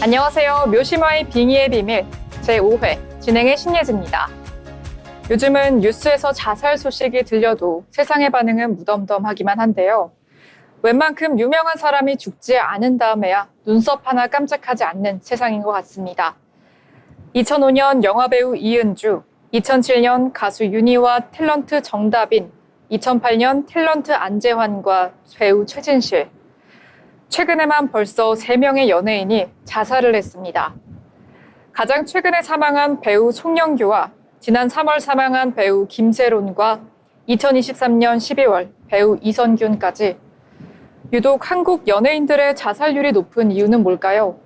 안녕하세요. 묘심화의 빙의의 비밀 제5회 진행의 신예지입니다. 요즘은 뉴스에서 자살 소식이 들려도 세상의 반응은 무덤덤하기만 한데요. 웬만큼 유명한 사람이 죽지 않은 다음에야 눈썹 하나 깜짝하지 않는 세상인 것 같습니다. 2005년 영화배우 이은주, 2007년 가수 윤희와 탤런트 정다빈, 2008년 탤런트 안재환과 배우 최진실. 최근에만 벌써 3명의 연예인이 자살을 했습니다. 가장 최근에 사망한 배우 송영규와 지난 3월 사망한 배우 김세론과 2023년 12월 배우 이선균까지 유독 한국 연예인들의 자살률이 높은 이유는 뭘까요?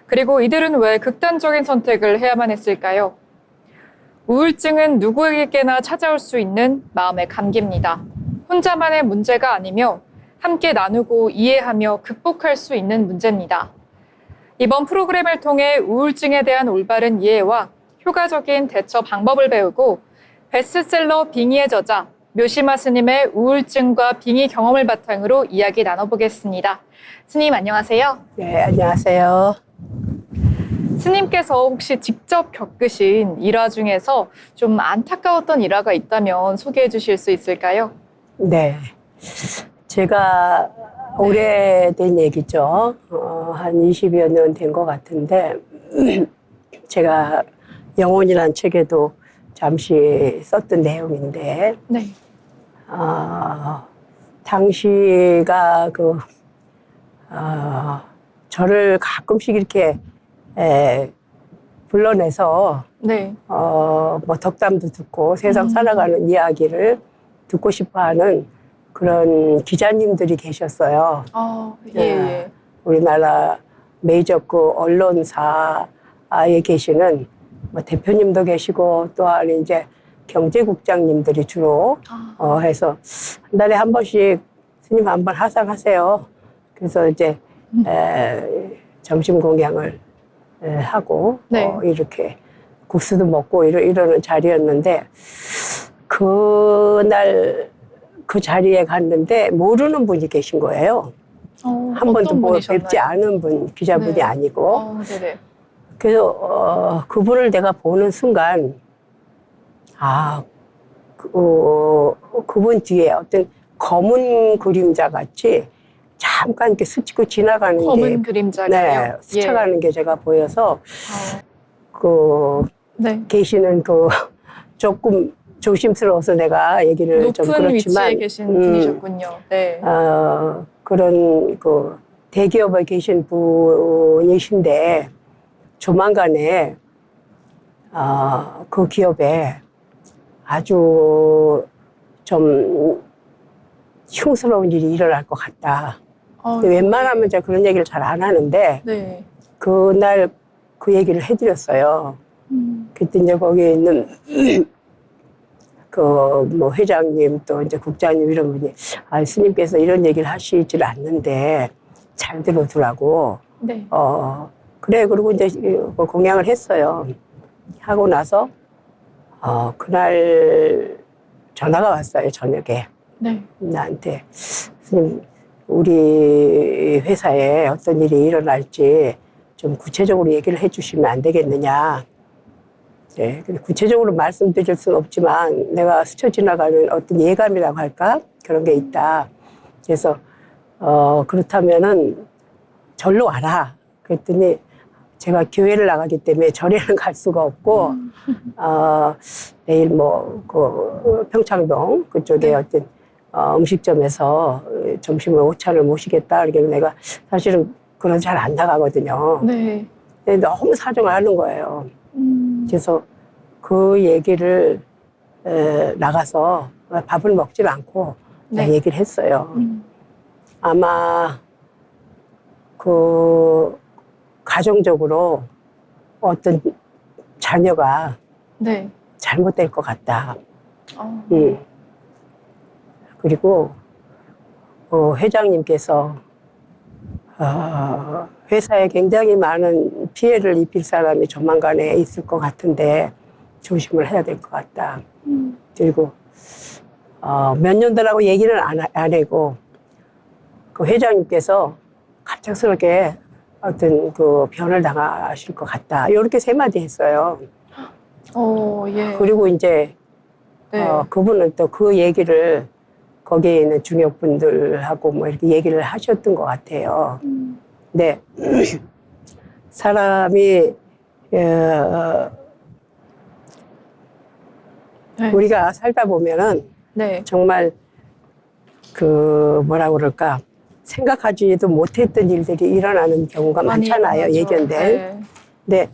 그리고 이들은 왜 극단적인 선택을 해야만 했을까요? 우울증은 누구에게나 찾아올 수 있는 마음의 감기입니다. 혼자만의 문제가 아니며 함께 나누고 이해하며 극복할 수 있는 문제입니다. 이번 프로그램을 통해 우울증에 대한 올바른 이해와 효과적인 대처 방법을 배우고 베스트셀러 빙의의 저자 묘심화 스님의 우울증과 빙의 경험을 바탕으로 이야기 나눠보겠습니다. 스님 안녕하세요. 네, 안녕하세요. 스님께서 혹시 직접 겪으신 일화 중에서 좀 안타까웠던 일화가 있다면 소개해 주실 수 있을까요? 네. 제가 오래된 얘기죠. 한 20여 년 된 것 같은데, 제가 영혼이란 책에도 잠시 썼던 내용인데, 네. 당시가 저를 가끔씩 이렇게 불러내서, 네. 뭐 덕담도 듣고 세상 살아가는 이야기를 듣고 싶어 하는 그런 기자님들이 계셨어요. 예. 우리나라 메이저 언론사에 계시는 뭐 대표님도 계시고 또한 이제 경제국장님들이 주로 해서 한 달에 한 번씩 스님 한 번 하상하세요. 그래서 이제 점심 공양을 하고 네. 이렇게 국수도 먹고 이러는 자리였는데 그날 그 자리에 갔는데 모르는 분이 계신 거예요. 한 번도 뵙지 않은 분, 기자분이 네. 아니고. 네네. 그래서 그분을 내가 보는 순간 그분 뒤에 어떤 검은 그림자 같이 잠깐 이렇게 스치고 지나가는 검은 그림자가요? 네, 스쳐가는 게 제가 보여서 네. 계시는 조금 조심스러워서 내가 얘기를 좀 높은 그렇지만 위치에 계신 분이셨군요. 네. 그런 대기업에 계신 분이신데 조만간에 그 기업에 아주 좀 흉스러운 일이 일어날 것 같다. 근데 웬만하면 제가 그런 얘기를 잘 안 하는데 네. 그날 그 얘기를 해드렸어요. 그때 이제 거기에 있는 뭐 회장님 또 이제 국장님 이런 분이 스님께서 이런 얘기를 하시질 않는데 잘 들어두라고. 네. 그래. 그리고 이제 공양을 했어요. 하고 나서 그날 전화가 왔어요. 저녁에. 네. 나한테 스님 우리 회사에 어떤 일이 일어날지 좀 구체적으로 얘기를 해주시면 안 되겠느냐. 네, 구체적으로 말씀드릴 수는 없지만 내가 스쳐 지나가는 어떤 예감이라고 할까? 그런 게 있다. 그래서 그렇다면은 절로 와라. 그랬더니 제가 교회를 나가기 때문에 절에는 갈 수가 없고 내일 평창동 그쪽에 네. 어떤 음식점에서 점심을 오찬을 모시겠다. 그러니까 내가 사실은 그런 잘 안 나가거든요. 네. 근데 너무 사정을 하는 거예요. 그래서 그 얘기를 나가서 밥을 먹질 않고 네. 얘기를 했어요. 아마 가정적으로 어떤 자녀가 네. 잘못될 것 같다. 어. 그리고 회장님께서 회사에 굉장히 많은 피해를 입힐 사람이 조만간에 있을 것 같은데 조심을 해야 될 것 같다. 그리고 몇 년도라고 얘기는 안 하고 그 회장님께서 갑작스럽게 어떤 그 변을 당하실 것 같다. 이렇게 세 마디 했어요. 예. 그리고 이제 네. 그분은 또 그 얘기를 거기에 있는 중역분들하고 뭐 이렇게 얘기를 하셨던 것 같아요. 근데 사람이 네. 우리가 살다 보면은 네. 정말 그 뭐라 그럴까 생각하지도 못했던 일들이 일어나는 경우가 많이 많잖아요. 일어나죠. 예견된. 네. 근데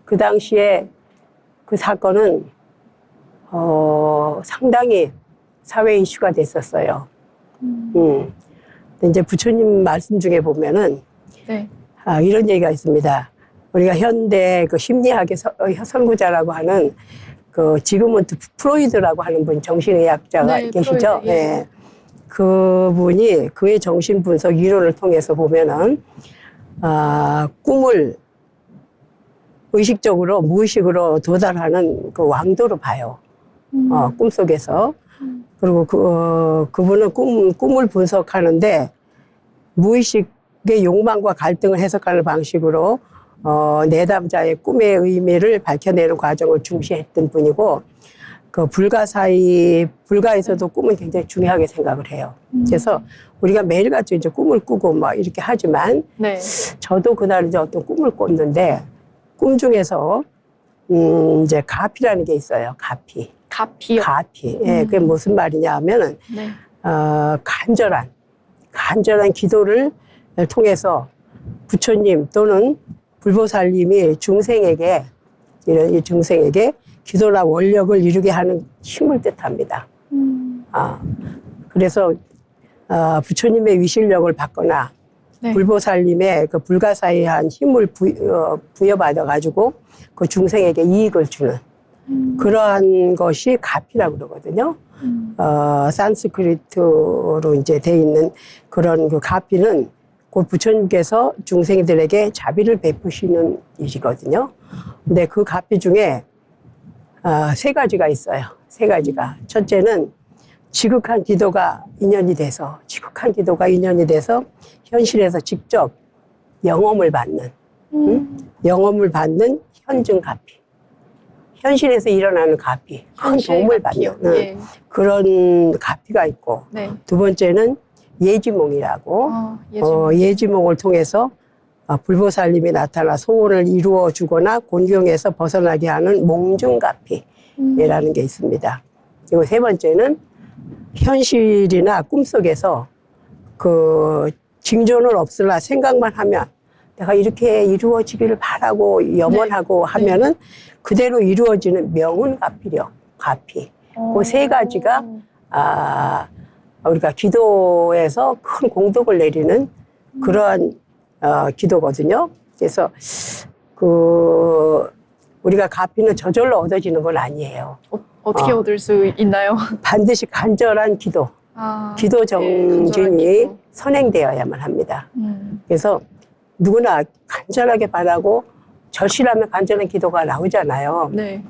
그 당시에 그 사건은 상당히 사회 이슈가 됐었어요. 근데 이제 부처님 말씀 중에 보면은 네. 이런 얘기가 있습니다. 우리가 현대 그 심리학의 선구자라고 하는 그 지금은 또 프로이드라고 하는 분 정신의학자가 네, 계시죠. 프로이드, 예. 그분이 그의 정신 분석 이론을 통해서 보면은 꿈을 의식적으로 무의식으로 도달하는 그 왕도로 봐요. 꿈속에서. 그리고 그분은 꿈을 분석하는데 무의식의 욕망과 갈등을 해석하는 방식으로 내담자의 꿈의 의미를 밝혀내는 과정을 중시했던 분이고 그 불가에서도 꿈은 굉장히 중요하게 생각을 해요. 그래서 우리가 매일같이 이제 꿈을 꾸고 막 이렇게 하지만 네. 저도 그날 이제 어떤 꿈을 꿨는데 꿈 중에서 이제 가피라는 게 있어요. 가피. 가피요. 가피. 예, 그게 무슨 말이냐 하면은 네. 간절한 기도를 통해서 부처님 또는 불보살님이 중생에게 이런 이 중생에게 기도나 원력을 이루게 하는 힘을 뜻합니다. 그래서 부처님의 위실력을 받거나 네. 불보살님의 그 불가사의한 힘을 부여받아 가지고 그 중생에게 이익을 주는 그러한 것이 가피라고 그러거든요. 산스크리트로 이제 돼 있는 그런 그 가피는 곧 부처님께서 중생들에게 자비를 베푸시는 일이거든요. 근데 그 가피 중에 세 가지가 있어요. 세 가지가. 첫째는 지극한 기도가 인연이 돼서 현실에서 직접 영험을 받는 영험을 받는 현증 가피. 현실에서 일어나는 가피, 큰 도움을 받는 예. 그런 가피가 있고 네. 두 번째는 예지몽이라고 예지몽을 통해서 불보살님이 나타나 소원을 이루어 주거나 곤경에서 벗어나게 하는 몽중가피라는 게 있습니다. 그리고 세 번째는 현실이나 꿈속에서 그 징조는 없으나 생각만 하면 내가 이렇게 이루어지기를 바라고 염원하고 하면은 그대로 이루어지는 명운가피력, 가피. 그 세 가지가 우리가 기도에서 큰 공덕을 내리는 그러한 기도거든요. 그래서 우리가 가피는 저절로 얻어지는 건 아니에요. 어떻게 얻을 수 있나요? 반드시 간절한 기도, 기도 정진이 선행되어야만 합니다. 그래서 누구나 간절하게 바라고 절실하면 간절한 기도가 나오잖아요. 네.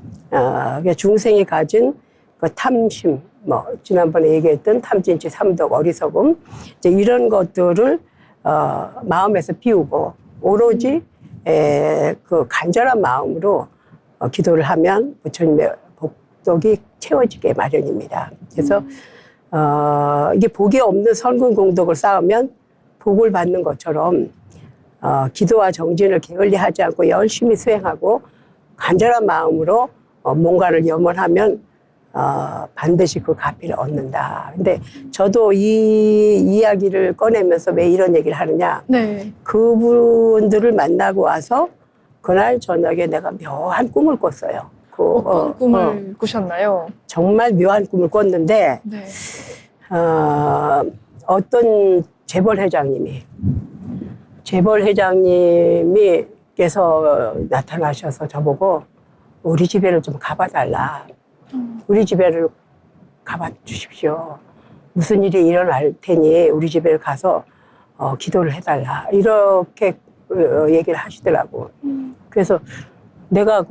중생이 가진 그 탐심, 지난번에 얘기했던 탐진치, 삼독, 어리석음, 이제 이런 것들을 마음에서 비우고 오로지 그 간절한 마음으로 기도를 하면 부처님의 복덕이 채워지게 마련입니다. 그래서 이게 복이 없는 선근 공덕을 쌓으면 복을 받는 것처럼 기도와 정진을 게을리하지 않고 열심히 수행하고 간절한 마음으로 뭔가를 염원하면 반드시 그 가피를 얻는다. 근데 저도 이 이야기를 꺼내면서 왜 이런 얘기를 하느냐. 네. 그분들을 만나고 와서 그날 저녁에 내가 묘한 꿈을 꿨어요. 어떤 꿈을 꾸셨나요? 정말 묘한 꿈을 꿨는데 네. 어떤 재벌 회장님께서 나타나셔서 저보고 우리 집에를 좀 가봐달라. 우리 집에를 가봐 주십시오. 무슨 일이 일어날 테니 우리 집에 가서 기도를 해달라. 이렇게 얘기를 하시더라고. 그래서 내가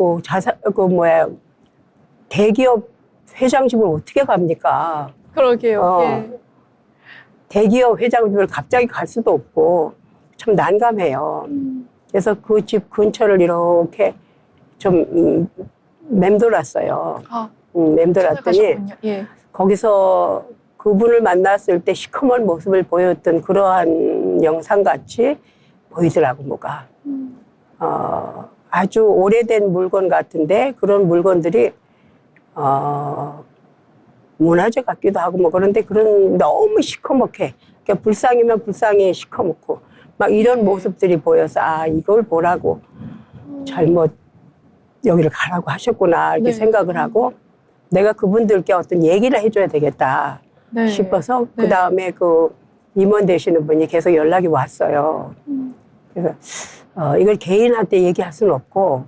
대기업 회장집을 어떻게 갑니까? 그러게요. 예. 대기업 회장집을 갑자기 갈 수도 없고 참 난감해요. 그래서 그 집 근처를 이렇게 좀 맴돌았어요. 아, 맴돌았더니 찾아가셨군요. 예. 거기서 그분을 만났을 때 시커먼 모습을 보였던 그러한 영상같이 보이더라고, 뭐가. 아주 오래된 물건 같은데 그런 물건들이 문화재 같기도 하고 뭐 그런데 그런 너무 시커멓게 그러니까 불상이면 불상이 시커멓고 막 이런 모습들이 보여서 아 이걸 보라고 잘못 여기를 가라고 하셨구나 이렇게 네. 생각을 하고 내가 그분들께 어떤 얘기를 해줘야 되겠다 네. 싶어서 네. 그 다음에 그 임원 되시는 분이 계속 연락이 왔어요. 그래서 이걸 개인한테 얘기할 수는 없고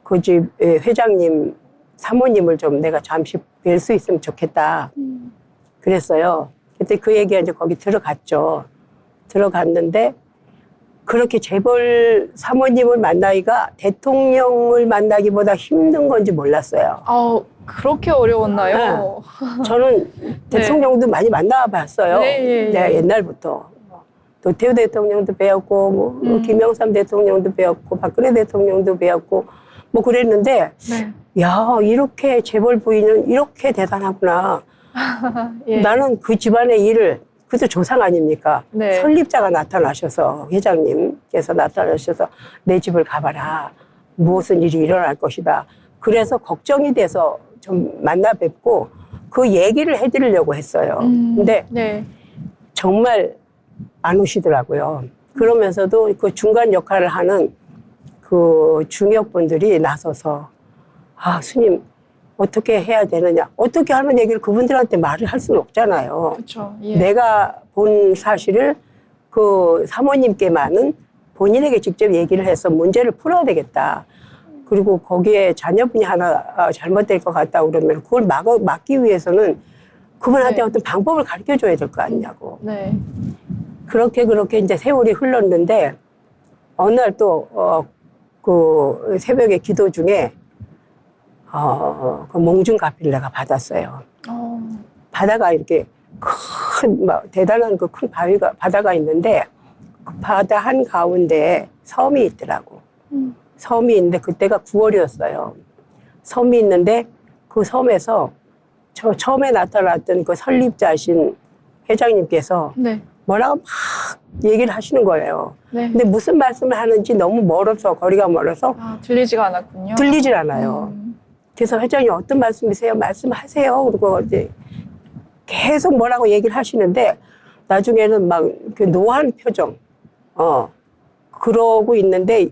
그 집 회장님 사모님을 좀 내가 잠시 뵐 수 있으면 좋겠다 그랬어요. 그때 그 얘기가 이제 거기 들어갔죠. 들어갔는데 그렇게 재벌 사모님을 만나기가 대통령을 만나기보다 힘든 건지 몰랐어요. 아, 그렇게 어려웠나요? 저는 대통령도 많이 만나봤어요. 네, 예, 예. 내가 옛날부터. 노태우 대통령도 배웠고, 뭐 김영삼 대통령도 배웠고, 박근혜 대통령도 배웠고, 뭐 그랬는데, 네. 야, 이렇게 재벌 부인은 이렇게 대단하구나. 예. 나는 그 집안의 일을, 그것도 조상 아닙니까? 네. 설립자가 나타나셔서, 회장님께서 나타나셔서 내 집을 가봐라. 무슨 일이 일어날 것이다. 그래서 걱정이 돼서 좀 만나 뵙고 그 얘기를 해드리려고 했어요. 근데 네. 정말 안 오시더라고요. 그러면서도 그 중간 역할을 하는 그 중역분들이 나서서 아, 스님 어떻게 해야 되느냐. 어떻게 하는 얘기를 그분들한테 말을 할 수는 없잖아요. 그렇죠. 예. 내가 본 사실을 그 사모님께만은 본인에게 직접 얘기를 해서 문제를 풀어야 되겠다. 그리고 거기에 자녀분이 하나 잘못될 것 같다 그러면 그걸 막기 위해서는 그분한테 네. 어떤 방법을 가르쳐 줘야 될 거 아니냐고. 네. 그렇게 이제 세월이 흘렀는데 어느 날 또 그 새벽에 기도 중에 그 몽중 가피를 내가 받았어요. 바다가 이렇게 큰 막 대단한 그 큰 바다가 있는데 그 바다 한 가운데 섬이 있더라고. 섬이 있는데 그때가 9월이었어요. 섬이 있는데 그 섬에서 저 처음에 나타났던 그 설립자신 회장님께서 네. 뭐라고 막 얘기를 하시는 거예요. 네. 근데 무슨 말씀을 하는지 너무 멀어서 거리가 멀어서 아, 들리지가 않았군요. 들리질 않아요. 그래서 회장님 어떤 말씀이세요? 말씀하세요. 그리고 이제 계속 뭐라고 얘기를 하시는데 나중에는 막 그 노한 표정, 그러고 있는데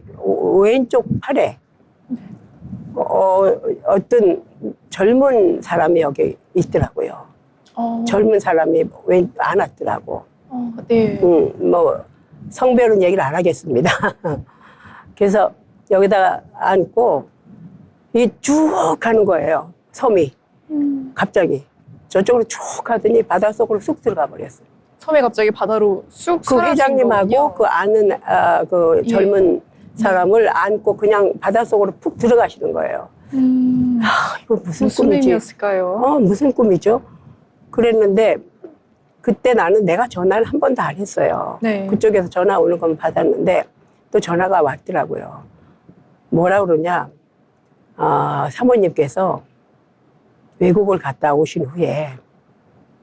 왼쪽 팔에 어떤 젊은 사람이 여기 있더라고요. 젊은 사람이 안았더라고. 네. 뭐 성별은 얘기를 안 하겠습니다. 그래서 여기다가 앉고 이 쭉 가는 거예요. 섬이 갑자기 저쪽으로 쭉 가더니 바닷속으로 쑥 들어가 버렸어요. 섬에 갑자기 바다로 쑥 그 사라진 회장님하고 거군요. 그 아는 그 예. 젊은 사람을 안고 그냥 바닷속으로 푹 들어가시는 거예요. 이거 무슨 꿈이지? 의미였을까요? 무슨 꿈이죠? 그랬는데 그때 나는 내가 전화를 한 번도 안 했어요. 네. 그쪽에서 전화 오는 건 받았는데 또 전화가 왔더라고요. 뭐라 그러냐? 사모님께서 외국을 갔다 오신 후에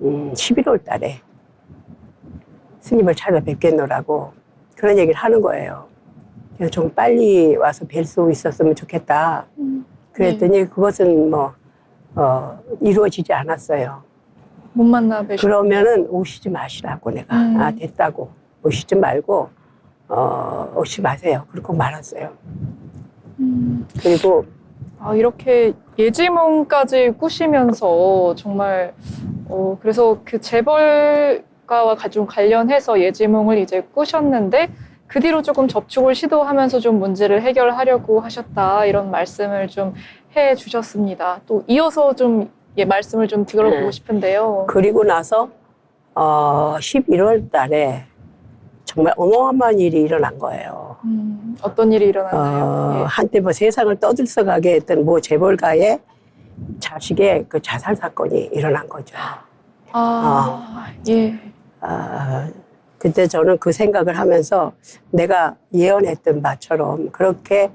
11월 달에 스님을 찾아뵙겠노라고 그런 얘기를 하는 거예요. 그래서 좀 빨리 와서 뵐 수 있었으면 좋겠다. 그랬더니 그것은 뭐 이루어지지 않았어요. 못 만나 뵈셨 그러면은 오시지 마시라고 내가 됐다고 오시지 말고 오시지 마세요. 그렇게 말았어요. 그리고 이렇게 예지몽까지 꾸시면서 정말 그래서 그 재벌가와 좀 관련해서 예지몽을 이제 꾸셨는데 그 뒤로 조금 접촉을 시도하면서 좀 문제를 해결하려고 하셨다 이런 말씀을 좀 해주셨습니다. 또 이어서 좀 말씀을 좀 들어보고 싶은데요. 그리고 나서 11월 달에 정말 어마어마한 일이 일어난 거예요. 어떤 일이 일어났나요? 한때 뭐 세상을 떠들썩하게 했던 뭐 재벌가의 자식의 그 자살 사건이 일어난 거죠. 예. 그때 저는 그 생각을 하면서 내가 예언했던 바처럼 그렇게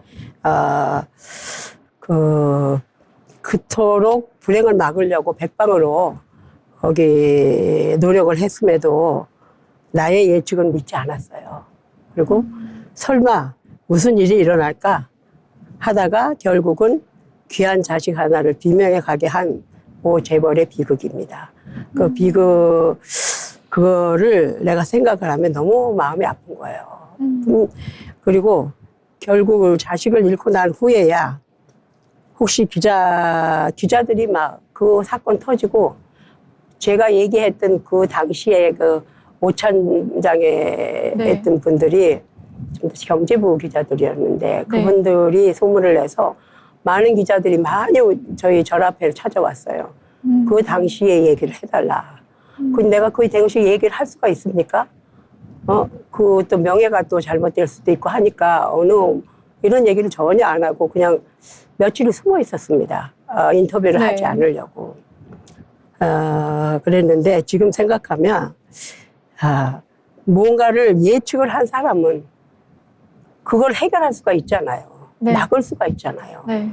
그토록 불행을 막으려고 백방으로 거기 노력을 했음에도 나의 예측은 믿지 않았어요. 그리고 설마 무슨 일이 일어날까 하다가 결국은 귀한 자식 하나를 비명에 가게 한 오 재벌의 비극입니다. 그 비극 그거를 내가 생각을 하면 너무 마음이 아픈 거예요. 그리고 결국 자식을 잃고 난 후에야 혹시 기자들이 막 그 사건 터지고 제가 얘기했던 그 당시에 그 오찬장에 네. 했던 분들이 좀 경제부 기자들이었는데 네. 그분들이 소문을 내서 많은 기자들이 많이 저희 전화회를 찾아왔어요. 그 당시에 얘기를 해달라. 근데 내가 그 당시에 얘기를 할 수가 있습니까? 그 또 명예가 또 잘못될 수도 있고 하니까 이런 얘기를 전혀 안 하고 그냥 며칠을 숨어 있었습니다. 인터뷰를 네. 하지 않으려고. 그랬는데 지금 생각하면 뭔가를 예측을 한 사람은 그걸 해결할 수가 있잖아요. 네. 막을 수가 있잖아요. 네.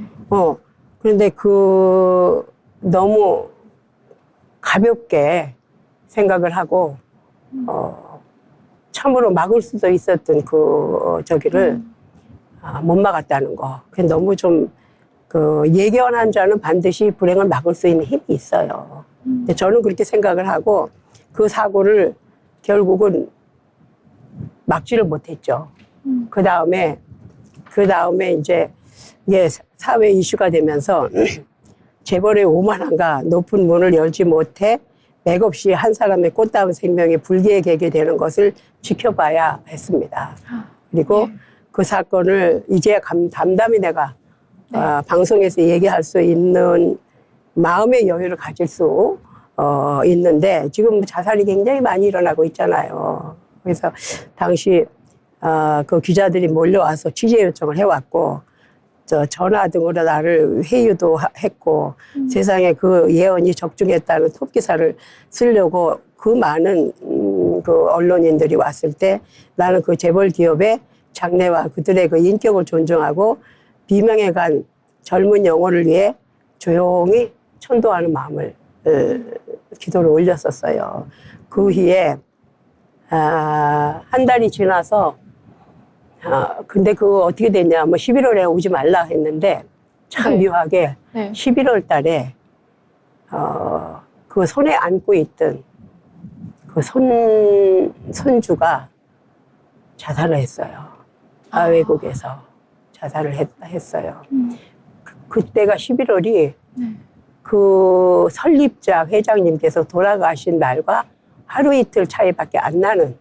그런데 너무 가볍게 생각을 하고, 참으로 막을 수도 있었던 저기를 못 막았다는 거. 그게 너무 예견한 자는 반드시 불행을 막을 수 있는 힘이 있어요. 근데 저는 그렇게 생각을 하고 그 사고를 결국은 막지를 못했죠. 그 다음에 이제 이게 사회 이슈가 되면서 재벌의 오만함과 높은 문을 열지 못해 맥없이 한 사람의 꽃다운 생명이 불기에 개게 되는 것을 지켜봐야 했습니다. 그리고 네. 그 사건을 이제 담담히 내가 방송에서 얘기할 수 있는 마음의 여유를 가질 수 있는데 지금 자살이 굉장히 많이 일어나고 있잖아요. 그래서 당시 그 기자들이 몰려와서 취재 요청을 해왔고 전화 등으로 나를 회유도 했고 세상에 그 예언이 적중했다는 톱기사를 쓰려고 그 많은 그 언론인들이 왔을 때 나는 그 재벌 기업의 장래와 그들의 그 인격을 존중하고 비명에 간 젊은 영혼을 위해 조용히 천도하는 마음을 기도를 올렸었어요. 그 후에 한 달이 지나서 근데 그거 어떻게 됐냐, 11월에 오지 말라 했는데, 참 네. 묘하게, 네. 11월 달에, 그 손에 안고 있던 그 손주가 자살을 했어요. 외국에서 자살을 했어요. 그때가 11월이 그 설립자 회장님께서 돌아가신 날과 하루 이틀 차이밖에 안 나는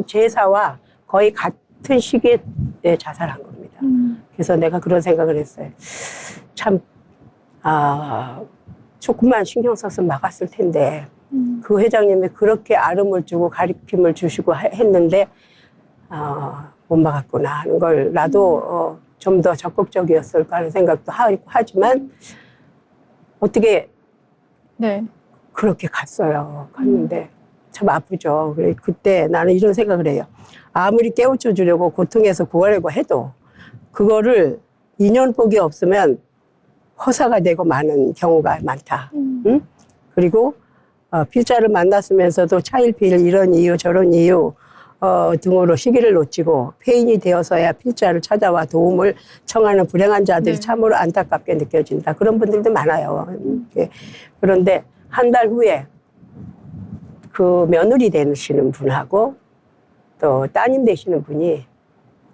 제사와 거의 같은 시기에 자살한 겁니다. 그래서 내가 그런 생각을 했어요. 참, 조금만 신경 써서 막았을 텐데, 그 회장님이 그렇게 아름을 주고 가르침을 주시고 했는데, 못 막았구나 하는 걸 나도 좀 더 적극적이었을까 하는 생각도 하지만, 어떻게 네. 그렇게 갔는데 참 아프죠. 그때 나는 이런 생각을 해요. 아무리 깨우쳐 주려고 고통에서 구하려고 해도 그거를 인연복이 없으면 허사가 되고 마는 경우가 많다. 응? 그리고 필자를 만났으면서도 차일피일 이런 이유 저런 이유 등으로 시기를 놓치고 폐인이 되어서야 필자를 찾아와 도움을 청하는 불행한 자들이 네. 참으로 안타깝게 느껴진다. 그런 분들도 많아요. 그런데 한 달 후에 그 며느리 되시는 분하고 또 따님 되시는 분이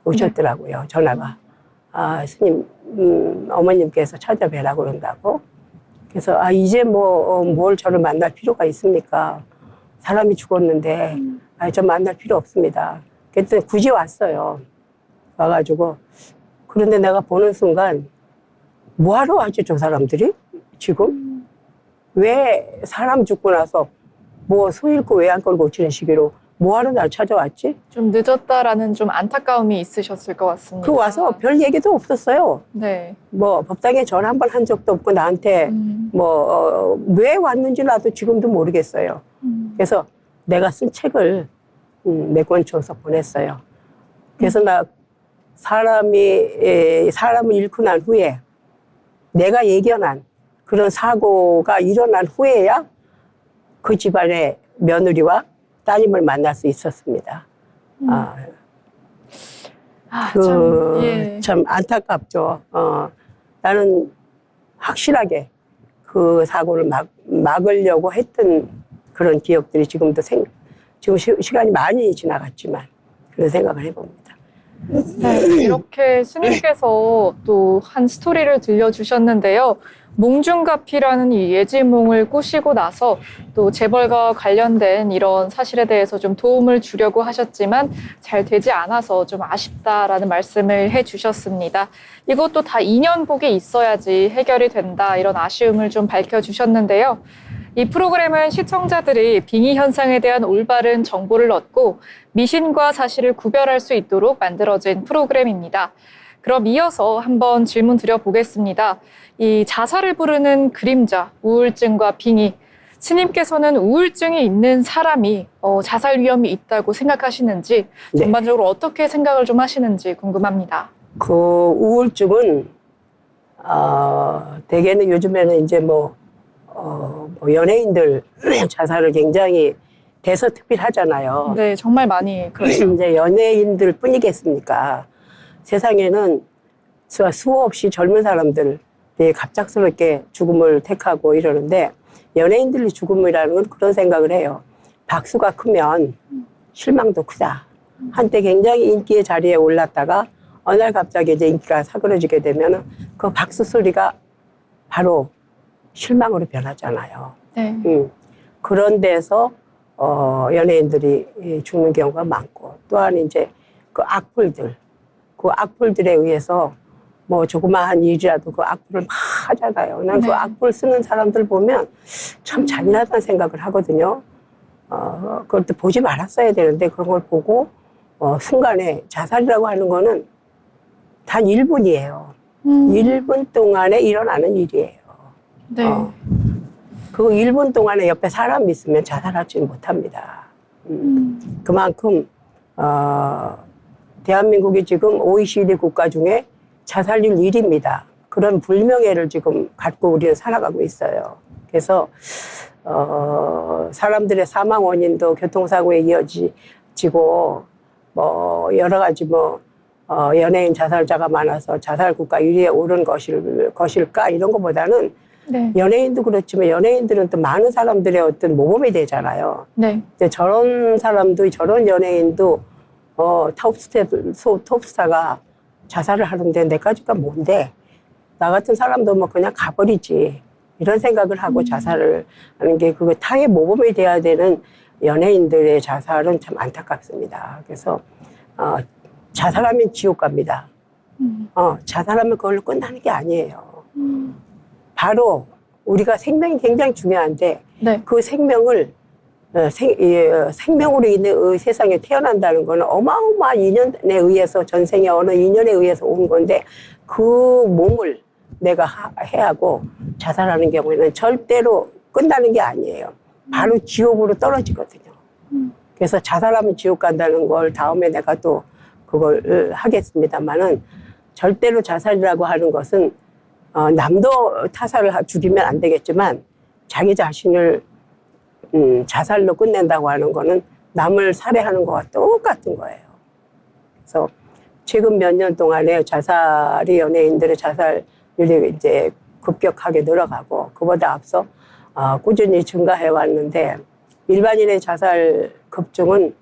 오셨더라고요. 전화가. 스님, 어머님께서 찾아뵈라고 그런다고. 그래서 이제 뭘 저를 만날 필요가 있습니까? 사람이 죽었는데 저 만날 필요 없습니다. 그랬더니 굳이 왔어요. 와가지고 그런데 내가 보는 순간 뭐하러 왔지 저 사람들이 지금? 왜 사람 죽고 나서 소 잃고 외양골 고치는 시기로 뭐하러 날 찾아왔지? 좀 늦었다라는 좀 안타까움이 있으셨을 것 같습니다. 와서 별 얘기도 없었어요. 네. 법당에 전화 한 번 한 적도 없고 나한테 왜 왔는지 나도 지금도 모르겠어요. 그래서 내가 쓴 책을 몇 권 줘서 보냈어요. 그래서 나 사람을 잃고 난 후에 내가 예견한 그런 사고가 일어난 후에야 그 집안의 며느리와 따님을 만날 수 있었습니다. 참 안타깝죠. 나는 확실하게 그 사고를 막으려고 했던 그런 기억들이 지금 시간이 많이 지나갔지만 그런 생각을 해봅니다. 네, 이렇게 스님께서 또 한 스토리를 들려주셨는데요. 몽중가피라는 이 예지몽을 꾸시고 나서 또 재벌과 관련된 이런 사실에 대해서 좀 도움을 주려고 하셨지만 잘 되지 않아서 좀 아쉽다라는 말씀을 해주셨습니다. 이것도 다 인연복이 있어야지 해결이 된다, 이런 아쉬움을 좀 밝혀주셨는데요. 이 프로그램은 시청자들이 빙의 현상에 대한 올바른 정보를 얻고 미신과 사실을 구별할 수 있도록 만들어진 프로그램입니다. 그럼 이어서 한번 질문 드려보겠습니다. 이 자살을 부르는 그림자, 우울증과 빙의, 스님께서는 우울증이 있는 사람이 자살 위험이 있다고 생각하시는지, 네. 전반적으로 어떻게 생각을 좀 하시는지 궁금합니다. 그 우울증은 대개는 요즘에는 이제 연예인들 자살을 굉장히 대서특필하잖아요. 네, 정말 많이 그래요. 이제 연예인들 뿐이겠습니까? 세상에는 수없이 젊은 사람들이 갑작스럽게 죽음을 택하고 이러는데 연예인들의 죽음이라는 건 그런 생각을 해요. 박수가 크면 실망도 크다. 한때 굉장히 인기의 자리에 올랐다가 어느 날 갑자기 이제 인기가 사그러지게 되면 그 박수 소리가 바로 실망으로 변하잖아요. 네. 그런 데서 연예인들이 죽는 경우가 많고 또한 이제 그 악플들에 의해서 조그마한 일이라도 그 악플을 막 하잖아요. 난 그 네. 악플 쓰는 사람들 보면 참 잔인하다는 생각을 하거든요. 그걸 또 보지 말았어야 되는데 그런 걸 보고 순간에 자살이라고 하는 거는 단 1분이에요. 1분 동안에 일어나는 일이에요. 네. 그 1분 동안에 옆에 사람이 있으면 자살하지는 못합니다. 그만큼 대한민국이 지금 OECD 국가 중에 자살률 1위입니다. 그런 불명예를 지금 갖고 우리는 살아가고 있어요. 그래서 사람들의 사망 원인도 교통사고에 이어지고 여러 가지 연예인 자살자가 많아서 자살 국가 1위에 오른 것일까 이런 것보다는 네. 연예인도 그렇지만 연예인들은 또 많은 사람들의 어떤 모범이 되잖아요. 네. 근데 저런 사람도 저런 연예인도 톱스타가 자살을 하는데 내까지가 뭔데 나 같은 사람도 그냥 가버리지 이런 생각을 하고 자살을 하는 게 그거 타의 모범이 돼야 되는 연예인들의 자살은 참 안타깝습니다. 그래서 자살하면 지옥 갑니다. 자살하면 그걸로 끝나는 게 아니에요. 바로 우리가 생명이 굉장히 중요한데 네. 그 생명을 생명으로 인해 세상에 태어난다는 거는 어마어마한 인연에 의해서 전생에 어느 인연에 의해서 온 건데 그 몸을 내가 해하고 자살하는 경우에는 절대로 끝나는 게 아니에요. 바로 지옥으로 떨어지거든요. 그래서 자살하면 지옥 간다는 걸 다음에 내가 또 그걸 하겠습니다만은 절대로 자살이라고 하는 것은 남도 타살을 죽이면 안 되겠지만 자기 자신을 자살로 끝낸다고 하는 거는 남을 살해하는 거와 똑같은 거예요. 그래서 최근 몇 년 동안에 연예인들의 자살률이 이제 급격하게 늘어가고 그보다 앞서 꾸준히 증가해 왔는데 일반인의 자살 급증은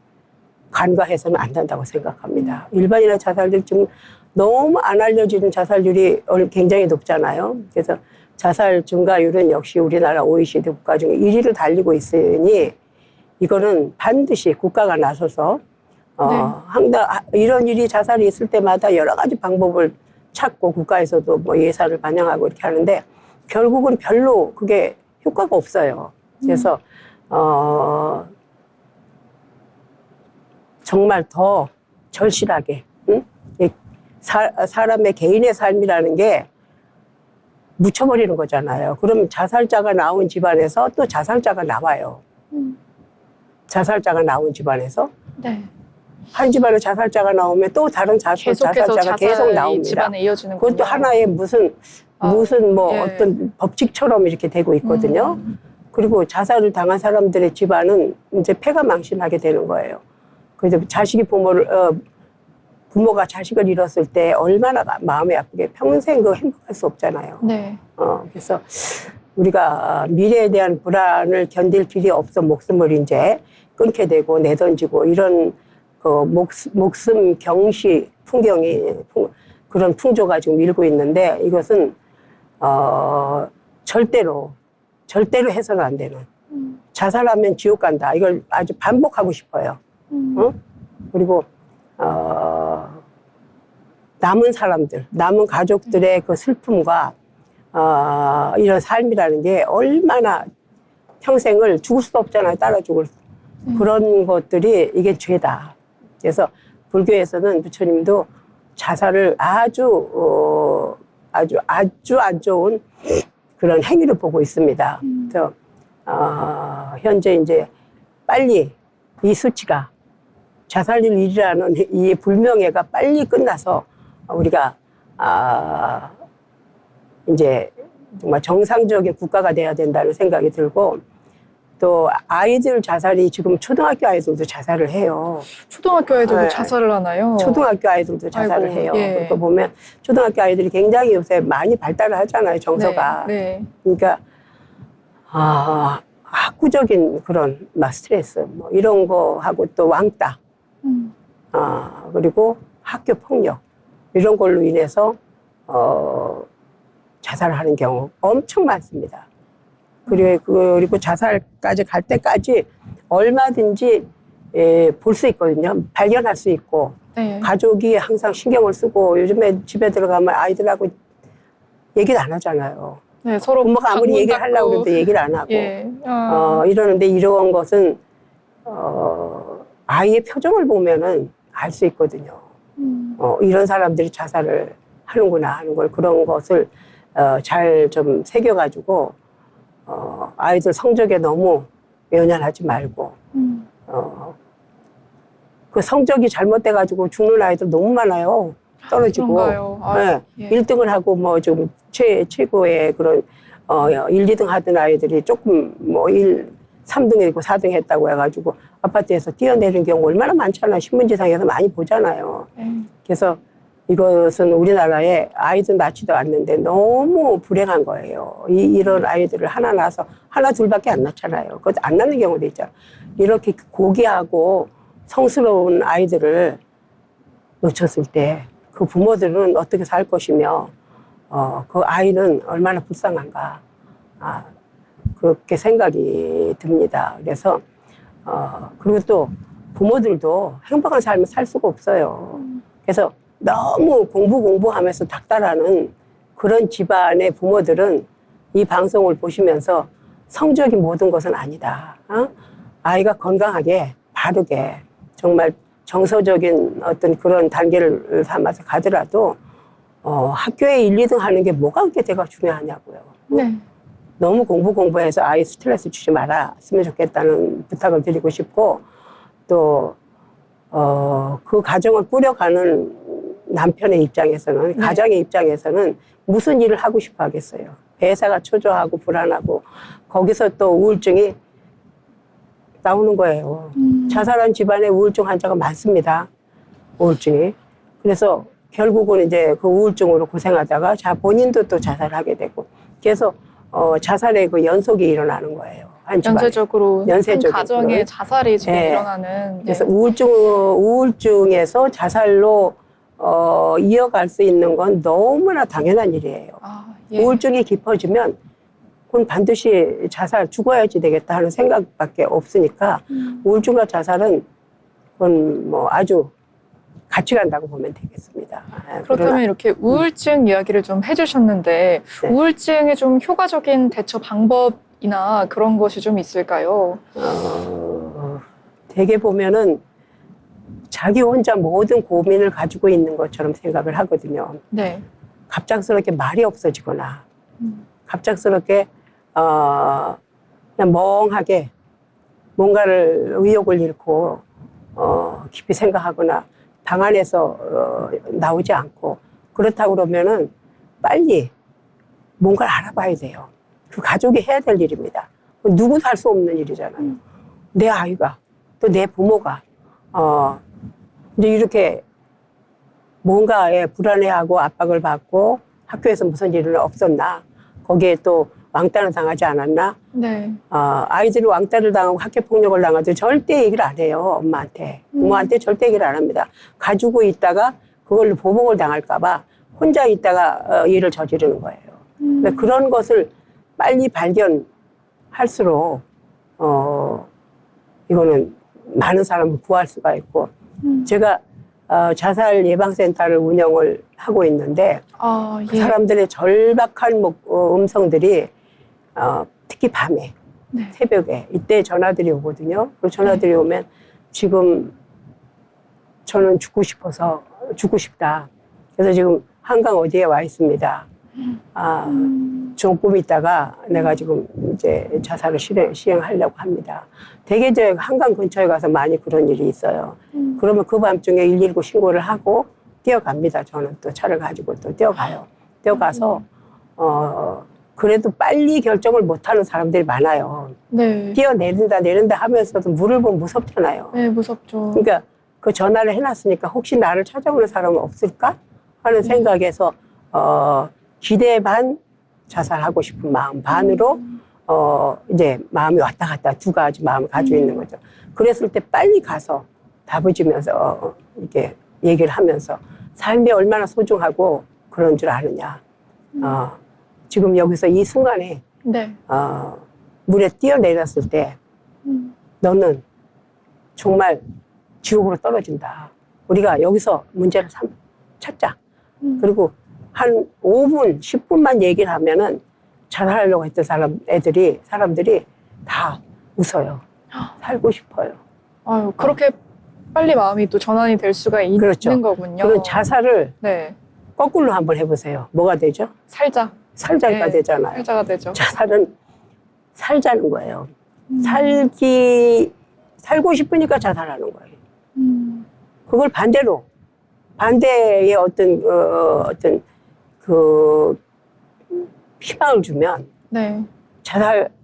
간과해서는 안 된다고 생각합니다. 일반인의 자살들 지금 너무 안 알려지는 자살률이 굉장히 높잖아요. 그래서 자살 증가율은 역시 우리나라 OECD 국가 중에 1위를 달리고 있으니 이거는 반드시 국가가 나서서 이런 일이 자살이 있을 때마다 여러 가지 방법을 찾고 국가에서도 예산을 반영하고 이렇게 하는데 결국은 별로 그게 효과가 없어요. 그래서 정말 더 절실하게 사람의 개인의 삶이라는 게 묻혀버리는 거잖아요. 그럼 자살자가 나온 집안에서 또 자살자가 나와요. 자살자가 나온 집안에서 네. 한 집안에 자살자가 나오면 또 다른 계속해서 자살자가 계속 자살이 나옵니다. 집안에 이어지는 그것도 하나의 무슨 뭐 예. 어떤 법칙처럼 이렇게 되고 있거든요. 음. 그리고 자살을 당한 사람들의 집안은 이제 폐가 망신하게 되는 거예요. 그래서 부모가 자식을 잃었을 때 얼마나 마음이 아프게 평생 행복할 수 없잖아요. 네. 그래서 우리가 미래에 대한 불안을 견딜 길이 없어 목숨을 이제 끊게 되고 내던지고 이런 목숨 경시 그런 풍조가 지금 일고 있는데 이것은 절대로 해서는 안 되는 자살하면 지옥 간다. 이걸 아주 반복하고 싶어요. 그리고 남은 가족들의 그 슬픔과 이런 삶이라는 게 얼마나 평생을 죽을 수도 없잖아요. 따라 죽을 그런 것들이 이게 죄다. 그래서 불교에서는 부처님도 자살을 아주 안 좋은 그런 행위를 보고 있습니다. 그래서 현재 이제 빨리 이 수치가 자살률 1이라는 이 불명예가 빨리 끝나서 우리가 이제 정말 정상적인 국가가 돼야 된다는 생각이 들고 또 아이들 자살이 지금 초등학교 아이들도 자살을 해요. 초등학교 아이들도 네. 자살을 하나요? 초등학교 아이들도 자살을 아이고, 해요. 예. 그러니까 보면 초등학교 아이들이 굉장히 요새 많이 발달을 하잖아요. 정서가. 네. 그러니까 학구적인 그런 스트레스 뭐 이런 거 하고 또 왕따 그리고 학교 폭력 이런 걸로 인해서 자살을 하는 경우 엄청 많습니다. 그리고 자살까지 갈 때까지 얼마든지 볼 수 있거든요. 발견할 수 있고 네. 가족이 항상 신경을 쓰고 요즘에 집에 들어가면 아이들하고 얘기를 안 하잖아요. 네, 서로 부모가 아무리 방문 얘기를 하려고 닫고. 해도 얘기를 안 하고 예. 이러는데 이런 것은 아이의 표정을 보면은 알 수 있거든요. 이런 사람들이 자살을 하는구나 하는 걸 그런 것을 잘 좀 새겨가지고 아이들 성적에 너무 연연하지 말고 그 성적이 잘못돼가지고 죽는 아이들 너무 많아요. 떨어지고. 그런가요? 네. 예. 1등을 하고 뭐 좀 최고의 그런 1, 2등 하던 아이들이 조금 뭐 3등이고 4등 했다고 해가지고 아파트에서 뛰어내리는 경우 얼마나 많잖아요. 신문지상에서 많이 보잖아요. 그래서 이것은 우리나라에 아이들 낳지도 않는데 너무 불행한 거예요. 이런 아이들을 하나 낳아서 하나 둘밖에 안 낳잖아요. 그것도 안 낳는 경우도 있잖아요. 이렇게 고귀하고 성스러운 아이들을 놓쳤을 때 그 부모들은 어떻게 살 것이며 그 아이는 얼마나 불쌍한가 그렇게 생각이 듭니다. 그래서 그리고 또 부모들도 행복한 삶을 살 수가 없어요. 그래서 너무 공부하면서 닥달하는 그런 집안의 부모들은 이 방송을 보시면서 성적이 모든 것은 아니다. 아이가 건강하게 바르게 정말 정서적인 어떤 그런 단계를 삼아서 가더라도 학교에 1, 2등 하는 게 뭐가 그렇게 내가 중요하냐고요. 네. 너무 공부해서 아이 스트레스 주지 말았으면 좋겠다는 부탁을 드리고 싶고 또 그 가정을 꾸려가는 남편의 입장에서는 가장의 입장에서는 무슨 일을 하고 싶어 하겠어요. 배사가 초조하고 불안하고 거기서 또 우울증이 나오는 거예요. 자살한 집안에 우울증 환자가 많습니다. 우울증이. 그래서 결국은 이제 그 우울증으로 고생하다가 본인도 또 자살하게 되고 그래서 자살의 그 연속이 일어나는 거예요. 한 집안에. 연쇄적으로 한 가정에 그런. 자살이 지금 네. 일어나는. 그래서 우울증에서 자살로 이어갈 수 있는 건 너무나 당연한 일이에요. 예. 우울증이 깊어지면 그건 반드시 죽어야지 되겠다 하는 생각밖에 없으니까 우울증과 자살은 그건 뭐 아주 같이 간다고 보면 되겠습니다. 그렇다면 이렇게 우울증 이야기를 좀 해주셨는데 네. 우울증에 좀 효과적인 대처 방법이나 그런 것이 좀 있을까요? 되게 보면은 자기 혼자 모든 고민을 가지고 있는 것처럼 생각을 하거든요. 네. 갑작스럽게 말이 없어지거나 갑작스럽게 그냥 멍하게 뭔가를 의욕을 잃고 깊이 생각하거나 방 안에서 나오지 않고 그렇다고 그러면은 빨리 뭔가를 알아봐야 돼요. 그 가족이 해야 될 일입니다. 누구도 할 수 없는 일이잖아요. 내 아이가 또 내 부모가 이제 이렇게 뭔가에 불안해하고 압박을 받고 학교에서 무슨 일은 없었나 거기에 또 왕따를 당하지 않았나 네. 아이들이 왕따를 당하고 학교폭력을 당하도 절대 얘기를 안 해요. 엄마한테 부모한테 절대 얘기를 안 합니다. 가지고 있다가 그걸로 보복을 당할까 봐 혼자 있다가 일을 저지르는 거예요. 근데 그런 것을 빨리 발견할수록 이거는 많은 사람을 구할 수가 있고 제가 자살 예방센터를 운영을 하고 있는데 그 사람들의 절박한 음성들이 특히 밤에 네. 새벽에 이때 전화들이 오거든요. 그 전화들이 오면 지금 저는 죽고 싶어서 죽고 싶다. 그래서 지금 한강 어디에 와 있습니다. 조금 있다가 내가 지금 이제 자살을 시행하려고 합니다. 되게 이제 한강 근처에 가서 많이 그런 일이 있어요. 그러면 그 밤중에 119 신고를 하고 뛰어갑니다. 저는 또 차를 가지고 또 뛰어가요. 뛰어가서 그래도 빨리 결정을 못하는 사람들이 많아요. 네. 뛰어내린다 내린다 하면서도 물을 보면 무섭잖아요. 네, 무섭죠. 그러니까 그 전화를 해놨으니까 혹시 나를 찾아오는 사람은 없을까 하는 생각에서 기대 반 자살하고 싶은 마음 반으로 이제 마음이 왔다 갔다 두 가지 마음을 가지고 있는 거죠. 그랬을 때 빨리 가서 다부지면서 이렇게 얘기를 하면서 삶이 얼마나 소중하고 그런 줄 아느냐. 지금 여기서 이 순간에 네. 물에 뛰어내렸을 때 너는 정말 지옥으로 떨어진다. 우리가 여기서 문제를 찾자. 그리고 한 5분, 10분만 얘기를 하면은 자살하려고 했던 사람들이 다 웃어요. 살고 싶어요. 아유, 그렇게 빨리 마음이 또 전환이 될 수가 있는 그렇죠. 거군요. 그런 자살을 네. 거꾸로 한번 해보세요. 뭐가 되죠? 살자. 살자가 네, 되잖아요. 살자가 되죠. 자살은 살자는 거예요. 살고 싶으니까 자살하는 거예요. 그걸 반대의 어떤 그 희망을 주면 네.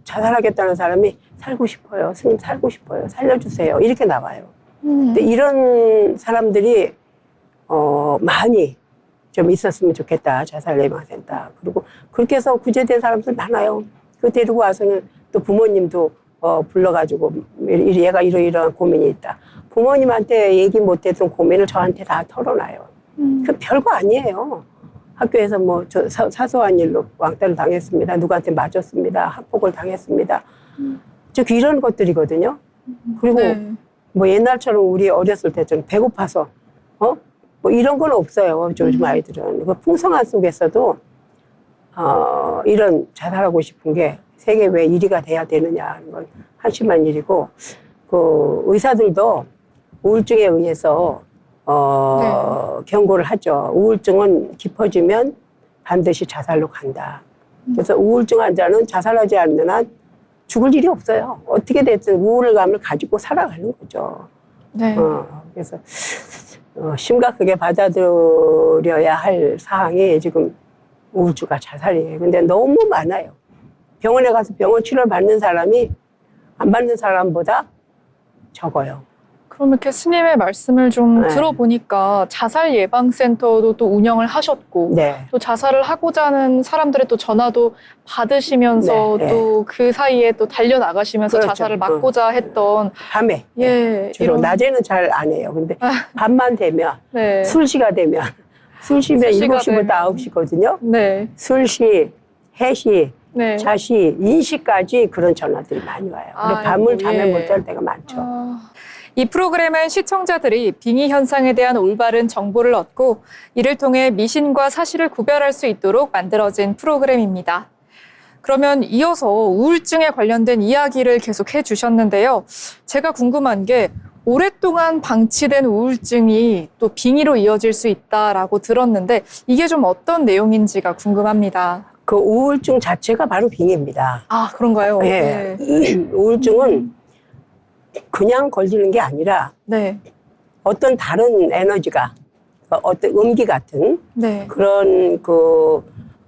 자살하겠다는 사람이 살고 싶어요. 스님 살고 싶어요. 살려주세요. 이렇게 나와요. 근데 이런 사람들이 많이 좀 있었으면 좋겠다. 자살 예방센터. 그리고 그렇게 해서 구제된 사람들 많아요. 그 데리고 와서는 또 부모님도 불러가지고 얘가 이러이러한 고민이 있다. 부모님한테 얘기 못했던 고민을 저한테 다 털어놔요. 그 별거 아니에요. 학교에서 뭐 사소한 일로 왕따를 당했습니다. 누구한테 맞았습니다. 학폭을 당했습니다. 즉 이런 것들이거든요. 그리고 네. 뭐 옛날처럼 우리 어렸을 때처럼 배고파서 뭐 이런 건 없어요. 요즘 아이들은. 그 풍성한 속에서도 이런 자살하고 싶은 게 세계 왜 1위가 돼야 되느냐 하는 건 한심한 일이고 그 의사들도 우울증에 의해서 경고를 하죠. 우울증은 깊어지면 반드시 자살로 간다. 그래서 우울증 환자는 자살하지 않는 한 죽을 일이 없어요. 어떻게 됐든 우울감을 가지고 살아가는 거죠. 네. 그래서 심각하게 받아들여야 할 사항이 지금 우울증과 자살이에요. 근데 너무 많아요. 병원에 가서 병원 치료를 받는 사람이 안 받는 사람보다 적어요. 그럼 이렇게 스님의 말씀을 좀 네. 들어보니까 자살 예방센터도 또 운영을 하셨고 네. 또 자살을 하고자 하는 사람들의 또 전화도 받으시면서 네, 네. 또 그 사이에 또 달려나가시면서 그렇죠. 자살을 막고자 했던 밤에. 예, 주로 이런 낮에는 잘 안 해요. 근데 밤만 되면 네. 술시가 되면 술시면 술시가 7시부터 되면. 9시거든요. 네. 술시, 해시, 네. 자시, 인시까지 그런 전화들이 많이 와요. 근데 아이고, 밤을 잠을 예. 못 잘 때가 많죠. 이 프로그램은 시청자들이 빙의 현상에 대한 올바른 정보를 얻고 이를 통해 미신과 사실을 구별할 수 있도록 만들어진 프로그램입니다. 그러면 이어서 우울증에 관련된 이야기를 계속 해주셨는데요. 제가 궁금한 게 오랫동안 방치된 우울증이 또 빙의로 이어질 수 있다라고 들었는데 이게 좀 어떤 내용인지가 궁금합니다. 그 우울증 자체가 바로 빙의입니다. 아, 그런가요? 예. 우울증은 그냥 걸리는 게 아니라 네. 어떤 다른 에너지가 어떤 음기 같은 네. 그런 그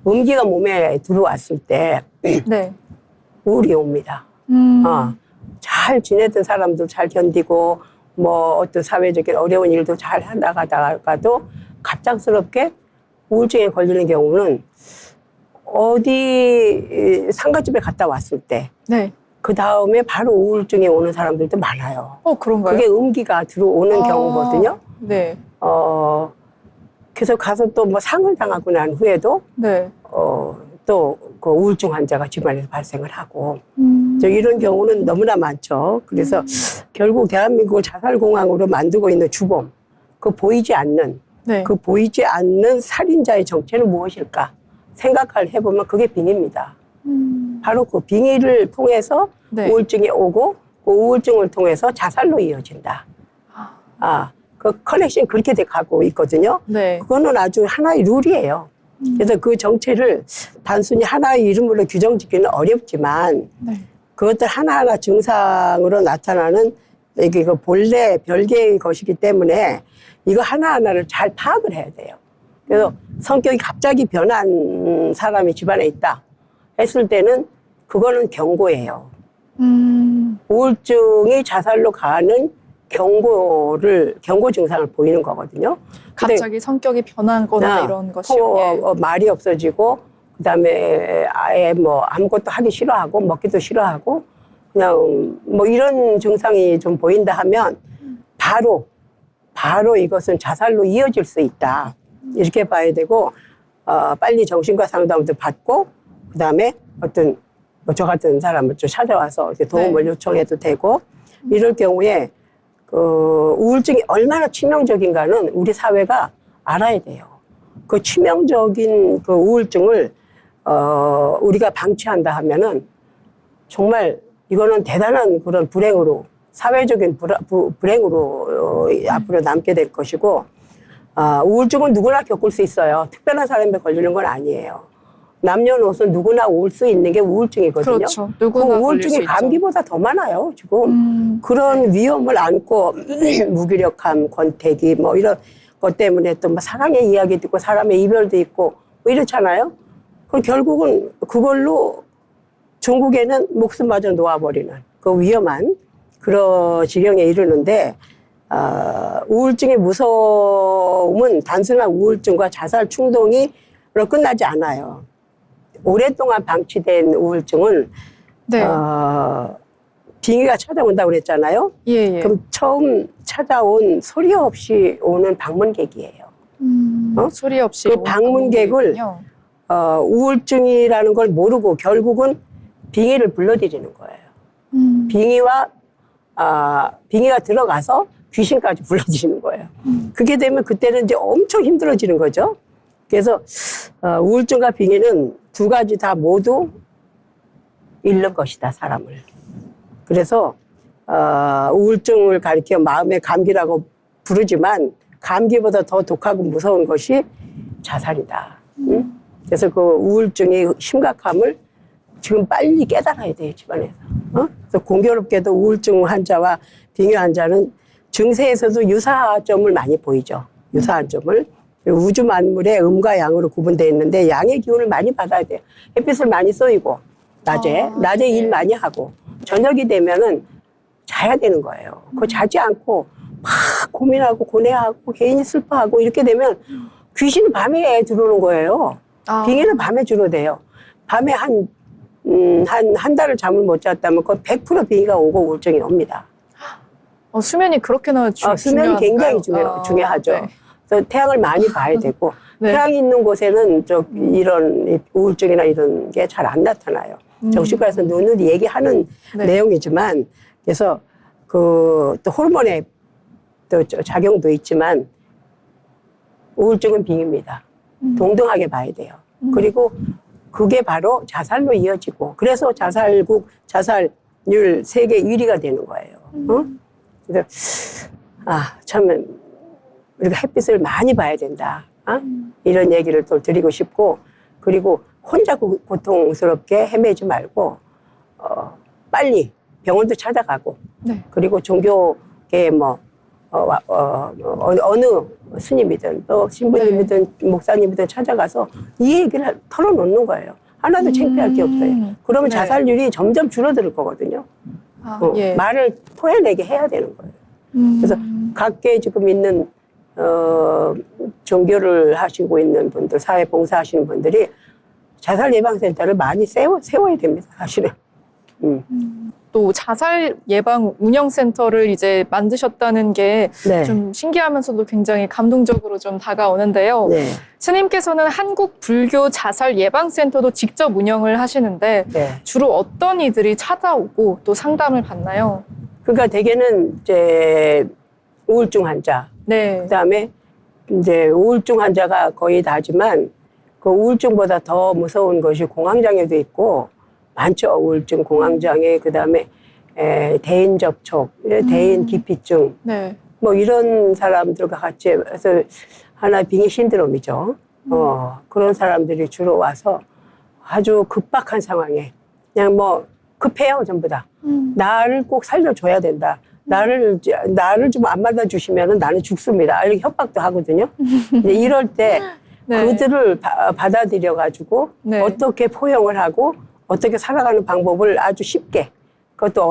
음기가 몸에 들어왔을 때 네. 우울이 옵니다. 잘 지내던 사람도 잘 견디고 뭐 어떤 사회적인 어려운 일도 잘 나가다가도 갑작스럽게 우울증에 걸리는 경우는 어디 상가집에 갔다 왔을 때 네. 그 다음에 바로 우울증이 오는 사람들도 많아요. 그런가요? 그게 음기가 들어오는 경우거든요. 네. 그래서 가서 또 뭐 상을 당하고 난 후에도 네. 또 그 우울증 환자가 집안에서 발생을 하고 이런 경우는 너무나 많죠. 그래서 결국 대한민국을 자살공항으로 만들고 있는 주범, 그 보이지 않는 네. 그 보이지 않는 살인자의 정체는 무엇일까 생각을 해보면 그게 빙의입니다. 바로 그 빙의를 통해서 네. 우울증이 오고 그 우울증을 통해서 자살로 이어진다. 그 커넥션 그렇게 돼 가고 있거든요. 네. 그거는 아주 하나의 룰이에요. 그래서 그 정체를 단순히 하나의 이름으로 규정짓기는 어렵지만 네. 그것들 하나하나 증상으로 나타나는 이게 그 본래 별개의 것이기 때문에 이거 하나하나를 잘 파악을 해야 돼요. 그래서 성격이 갑자기 변한 사람이 집안에 있다 했을 때는 그거는 경고예요. 우울증이 자살로 가는 경고 증상을 보이는 거거든요. 갑자기 성격이 변한 거나 이런 것이요. 말이 없어지고 그다음에 아예 뭐 아무것도 하기 싫어하고 먹기도 싫어하고 그냥 뭐 이런 증상이 좀 보인다 하면 바로 이것은 자살로 이어질 수 있다. 이렇게 봐야 되고 빨리 정신과 상담도 받고 그다음에 어떤 뭐 저 같은 사람을 좀 찾아와서 이렇게 도움을 요청해도 되고 이럴 경우에 그 우울증이 얼마나 치명적인가는 우리 사회가 알아야 돼요. 그 치명적인 그 우울증을 우리가 방치한다 하면은 정말 이거는 대단한 그런 불행으로 사회적인 불행으로 앞으로 남게 될 것이고 우울증은 누구나 겪을 수 있어요. 특별한 사람에 걸리는 건 아니에요. 남녀노소 누구나 올 수 있는 게 우울증이거든요. 그렇죠. 누구나 그 우울증이 감기보다 더 많아요, 지금. 그런 위험을 안고 무기력함, 권태기 뭐 이런 것 때문에 또 뭐 사랑의 이야기도 있고 사람의 이별도 있고 뭐 이렇잖아요. 그럼 결국은 그걸로 종국에는 목숨마저 놓아버리는 그 위험한 그런 지경에 이르는데 우울증의 무서움은 단순한 우울증과 자살 충동으로 끝나지 않아요. 오랫동안 방치된 우울증은 빙의가 찾아온다고 그랬잖아요. 예. 그럼 처음 찾아온 소리 없이 오는 방문객이에요. 소리 없이 그 방문객을 우울증이라는 걸 모르고 결국은 빙의를 불러들이는 거예요. 빙의가 들어가서 귀신까지 불러들이는 거예요. 그게 되면 그때는 이제 엄청 힘들어지는 거죠. 그래서 우울증과 빙의는 두 가지 다 모두 잃는 것이다, 사람을. 그래서 우울증을 가리켜 마음의 감기라고 부르지만 감기보다 더 독하고 무서운 것이 자살이다. 그래서 그 우울증의 심각함을 지금 빨리 깨달아야 돼요, 집안에서. 그래서 공교롭게도 우울증 환자와 빙의 환자는 증세에서도 유사점을 많이 보이죠. 유사한 점을. 우주 만물의 음과 양으로 구분되어 있는데 양의 기운을 많이 받아야 돼요. 햇빛을 많이 쏘이고 낮에 일 많이 하고 저녁이 되면은 자야 되는 거예요. 그거 자지 않고 막 고민하고 고뇌하고 괜히 슬퍼하고 이렇게 되면 귀신은 밤에 들어오는 거예요. 빙의는 밤에 주로 돼요. 밤에 한 달을 잠을 못 잤다면 거의 100% 빙의가 오고 우울증이 옵니다. 수면이 그렇게나 수면이 굉장히 중요하죠. 네. 그래서 태양을 많이 봐야 되고 네. 태양이 있는 곳에는 이런 우울증이나 이런 게 잘 안 나타나요. 정신과에서 누누이 얘기하는 내용이지만 그래서 그 또 호르몬의 또 작용도 있지만 우울증은 빙의입니다. 동등하게 봐야 돼요. 그리고 그게 바로 자살로 이어지고 그래서 자살률 세계 1위가 되는 거예요. 그래서 참 우리가 햇빛을 많이 봐야 된다. 이런 얘기를 또 드리고 싶고 그리고 혼자 고통스럽게 헤매지 말고 빨리 병원도 찾아가고 그리고 종교계 뭐 어느 스님이든 또 신부님이든 목사님이든 찾아가서 이 얘기를 털어놓는 거예요. 하나도 창피할 게 없어요. 그러면 네. 자살률이 점점 줄어들 거거든요. 예. 말을 토해내게 해야 되는 거예요. 그래서 각계 지금 있는 종교를 하시고 있는 분들, 사회 봉사하시는 분들이 자살 예방센터를 많이 세워야 됩니다. 사실은. 또 자살 예방 운영센터를 이제 만드셨다는 게 네. 좀 신기하면서도 굉장히 감동적으로 좀 다가오는데요. 네. 스님께서는 한국 불교 자살 예방센터도 직접 운영을 하시는데 네. 주로 어떤 이들이 찾아오고 또 상담을 받나요? 그러니까 대개는 이제 우울증 환자, 네. 그다음에 이제 우울증 환자가 거의 다지만 그 우울증보다 더 무서운 것이 공황장애도 있고 많죠. 우울증, 공황장애, 그다음에 대인 접촉, 대인 기피증, 네. 뭐 이런 사람들과 같이 해서 하나 빙의 신드롬이죠. 그런 사람들이 주로 와서 아주 급박한 상황에 그냥 뭐 급해요, 전부 다. 나를 꼭 살려줘야 된다. 나를 좀 안 받아주시면은 나는 죽습니다. 이렇게 협박도 하거든요. 근데 이럴 때 네. 그들을 받아들여가지고 네. 어떻게 포용을 하고 어떻게 살아가는 방법을 아주 쉽게, 그것도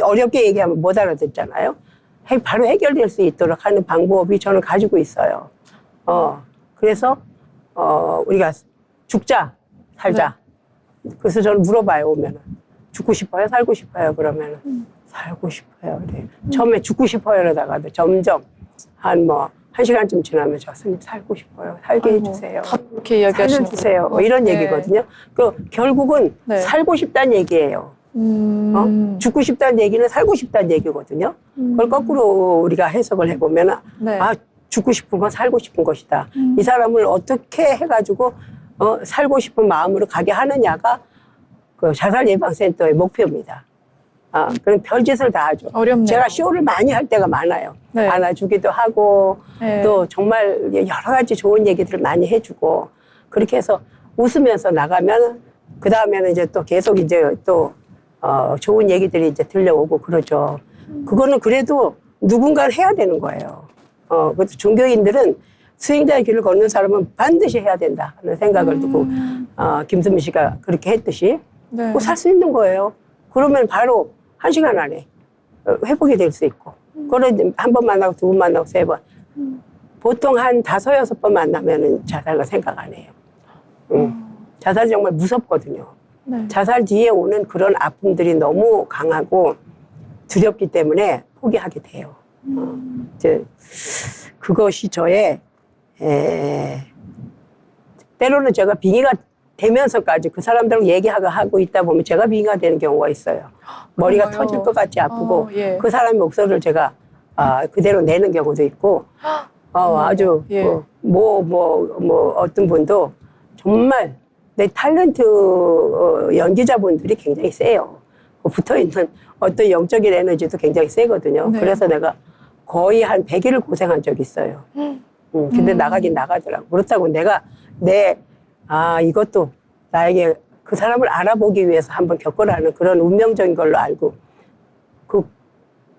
어렵게 얘기하면 못 알아듣잖아요. 바로 해결될 수 있도록 하는 방법이 저는 가지고 있어요. 그래서 우리가 죽자, 살자. 그래서 저는 물어봐요, 오면은. 죽고 싶어요? 살고 싶어요? 그러면은. 살고 싶어요. 그래요. 처음에 죽고 싶어요. 그러다가도 점점 한 1시간쯤 지나면 저 스님 살고 싶어요. 살게 해주세요. 다 그렇게 이야기하시는 살려주세요. 뭐 거예요? 이런 네. 얘기거든요. 그 결국은 네. 살고 싶다는 얘기예요. 죽고 싶다는 얘기는 살고 싶다는 얘기거든요. 그걸 거꾸로 우리가 해석을 해보면 네. 죽고 싶은 건 살고 싶은 것이다. 이 사람을 어떻게 해가지고 살고 싶은 마음으로 가게 하느냐가 그 자살 예방센터의 목표입니다. 그럼 별짓을 다 하죠. 어렵네요. 제가 쇼를 많이 할 때가 많아요. 네. 안아주기도 하고 네. 또 정말 여러 가지 좋은 얘기들을 많이 해주고 그렇게 해서 웃으면서 나가면 그 다음에는 이제 또 계속 이제 또 좋은 얘기들이 이제 들려오고 그러죠. 그거는 그래도 누군가는 해야 되는 거예요. 그것도 종교인들은 수행자의 길을 걷는 사람은 반드시 해야 된다 하는 생각을 두고 김수미 씨가 그렇게 했듯이 네. 살 수 있는 거예요. 그러면 바로 1시간 안에 회복이 될 수 있고 그런 한 번 만나고 두 번 만나고 세 번 보통 한 5, 6번 만나면은 자살을 생각 안 해요. 자살이 정말 무섭거든요. 네. 자살 뒤에 오는 그런 아픔들이 너무 강하고 두렵기 때문에 포기하게 돼요. 이제 그것이 저의 때로는 제가 빙의가 되면서까지 그 사람들하고 얘기하고 있다 보면 제가 빙의가 되는 경우가 있어요. 머리가 그런가요? 터질 것 같이 아프고 예. 그 사람의 목소리를 제가 그대로 내는 경우도 있고 아주 예. 어떤 분도 정말 내 탤런트 연기자분들이 굉장히 세요. 붙어있는 어떤 영적인 에너지도 굉장히 세거든요. 네. 그래서 내가 거의 한 100일을 고생한 적이 있어요. 근데 나가긴 나가더라고. 그렇다고 내가 이것도 나에게 그 사람을 알아보기 위해서 한번 겪으라는 그런 운명적인 걸로 알고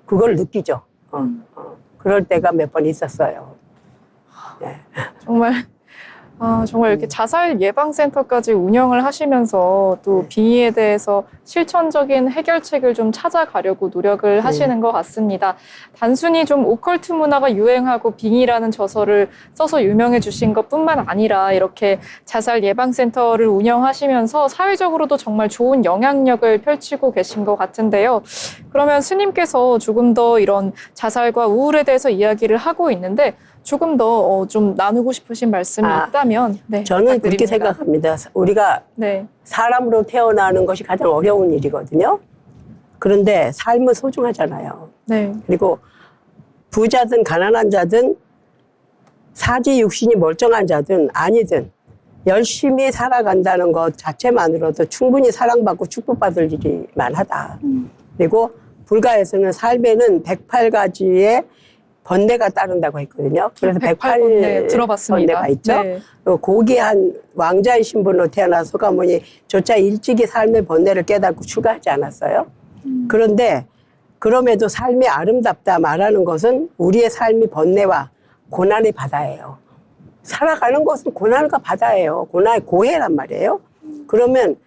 그걸 느끼죠. 그럴 때가 몇 번 있었어요. 네. 정말 이렇게 자살 예방센터까지 운영을 하시면서 또 빙의에 대해서 실천적인 해결책을 좀 찾아가려고 노력을 하시는 것 같습니다. 단순히 좀 오컬트 문화가 유행하고 빙의라는 저서를 써서 유명해주신 것뿐만 아니라 이렇게 자살 예방센터를 운영하시면서 사회적으로도 정말 좋은 영향력을 펼치고 계신 것 같은데요. 그러면 스님께서 조금 더 이런 자살과 우울에 대해서 이야기를 하고 있는데 조금 더 좀 나누고 싶으신 말씀이 있다면 저는 그렇게 부탁드립니다. 생각합니다. 우리가 사람으로 태어나는 것이 가장 어려운 일이거든요. 그런데 삶은 소중하잖아요. 네. 그리고 부자든 가난한 자든 사지 육신이 멀쩡한 자든 아니든 열심히 살아간다는 것 자체만으로도 충분히 사랑받고 축복받을 일이 많하다. 그리고 불가에서는 삶에는 108가지의 번뇌가 따른다고 했거든요. 그래서 108번뇌 들어봤습니다. 번뇌가 있죠. 네. 고귀한 왕자의 신분으로 태어난 소가모니 조차 일찍이 삶의 번뇌를 깨닫고 출가하지 않았어요. 그런데 그럼에도 삶이 아름답다 말하는 것은 우리의 삶이 번뇌와 고난의 바다예요. 살아가는 것은 고난과 바다예요. 고난의 고해란 말이에요. 그러면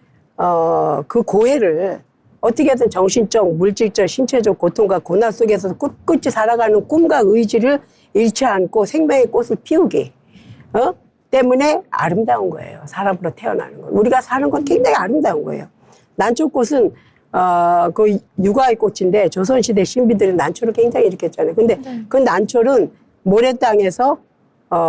그 고해를 어떻게든 정신적, 물질적, 신체적 고통과 고난 속에서 꿋꿋이 살아가는 꿈과 의지를 잃지 않고 생명의 꽃을 피우기 때문에 아름다운 거예요. 사람으로 태어나는 건. 우리가 사는 건 굉장히 아름다운 거예요. 난초꽃은 그 육아의 꽃인데 조선시대 신비들이 난초를 굉장히 일으켰잖아요. 근데 그 난초는 모래땅에서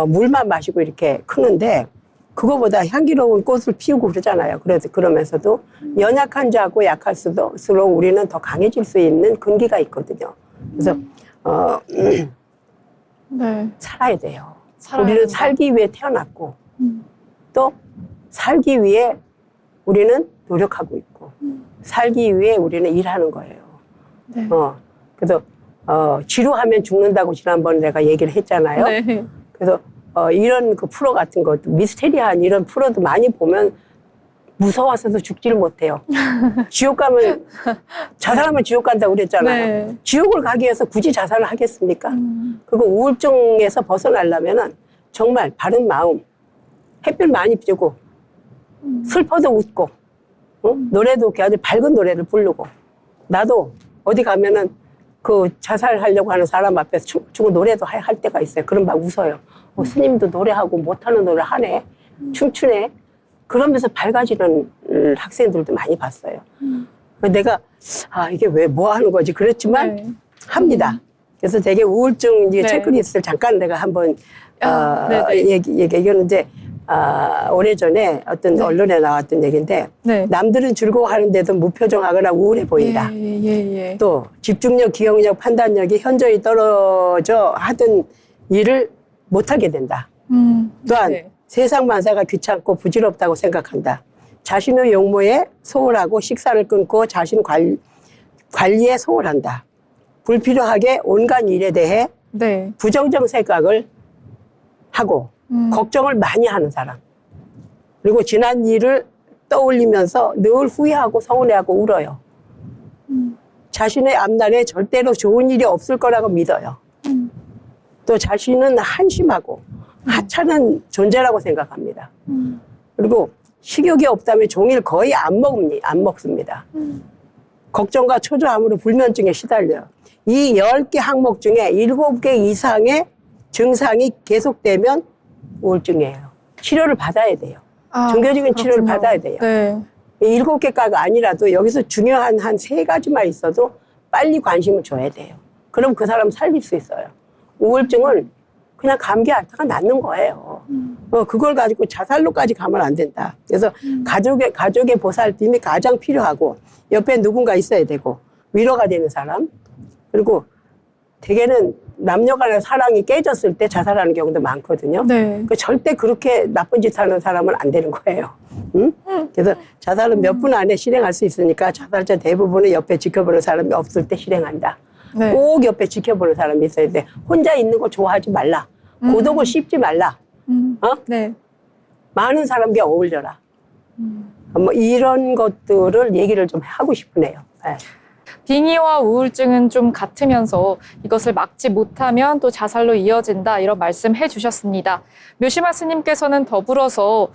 물만 마시고 이렇게 크는데 그거보다 향기로운 꽃을 피우고 그러잖아요. 그러면서도 연약한 자고 약할수록 우리는 더 강해질 수 있는 근기가 있거든요. 그래서 네. 살아야 돼요. 살아야 우리는 된다. 살기 위해 태어났고 또 살기 위해 우리는 노력하고 있고 살기 위해 우리는 일하는 거예요. 네. 그래서 지루하면 죽는다고 지난번에 내가 얘기를 했잖아요. 네. 그래서 이런 그 프로 같은 것도 미스테리한 이런 프로도 많이 보면 무서워서도 죽지를 못해요. 지옥 가면 자살하면 지옥 간다고 그랬잖아요. 네. 지옥을 가기 위해서 굳이 자살을 하겠습니까? 그리고 우울증에서 벗어나려면은 정말 바른 마음, 햇빛 많이 쬐고 슬퍼도 웃고 노래도 아주 밝은 노래를 부르고 나도 어디 가면은 그 자살하려고 하는 사람 앞에서 춤추고 노래도 할 때가 있어요. 그럼 막 웃어요. 스님도 노래하고 못하는 노래 하네. 춤추네. 그러면서 밝아지는 학생들도 많이 봤어요. 내가 이게 왜 뭐 하는 거지? 그렇지만 네. 합니다. 그래서 되게 우울증 네. 체크리스트를 잠깐 내가 한번 네네. 얘기했는데 오래전에 어떤 네. 언론에 나왔던 얘기인데 네. 남들은 즐거워하는데도 무표정하거나 우울해 보인다. 예. 또 집중력, 기억력, 판단력이 현저히 떨어져 하던 일을 못하게 된다. 또한 네. 세상 만사가 귀찮고 부질없다고 생각한다. 자신의 용모에 소홀하고 식사를 끊고 자신 관리에 소홀한다. 불필요하게 온갖 일에 대해 네. 부정적 생각을 하고 걱정을 많이 하는 사람. 그리고 지난 일을 떠올리면서 늘 후회하고 서운해하고 울어요. 자신의 앞날에 절대로 좋은 일이 없을 거라고 믿어요. 또 자신은 한심하고 하찮은 존재라고 생각합니다. 그리고 식욕이 없다면 종일 거의 안 먹습니다. 걱정과 초조함으로 불면증에 시달려요. 이 10개 항목 중에 7개 이상의 증상이 계속되면 우울증이에요. 치료를 받아야 돼요. 종교적인 치료를 받아야 돼요. 네. 7개가 아니라도 여기서 중요한 한 3가지만 있어도 빨리 관심을 줘야 돼요. 그럼 그 사람 살릴 수 있어요. 우울증은 그냥 감기 앓다가 낫는 거예요. 그걸 가지고 자살로까지 가면 안 된다. 그래서 가족의 보살핌이 가장 필요하고 옆에 누군가 있어야 되고 위로가 되는 사람. 그리고 대개는 남녀 간의 사랑이 깨졌을 때 자살하는 경우도 많거든요. 네. 절대 그렇게 나쁜 짓 하는 사람은 안 되는 거예요. 응? 그래서 자살은 몇 분 안에 실행할 수 있으니까 자살자 대부분은 옆에 지켜보는 사람이 없을 때 실행한다. 네. 꼭 옆에 지켜보는 사람이 있어야 돼. 혼자 있는 거 좋아하지 말라. 고독을 씹지 말라. 네. 많은 사람과 어울려라. 뭐 이런 것들을 얘기를 좀 하고 싶으네요. 네. 빙의와 우울증은 좀 같으면서 이것을 막지 못하면 또 자살로 이어진다 이런 말씀해 주셨습니다. 묘시마 스님께서는 더불어서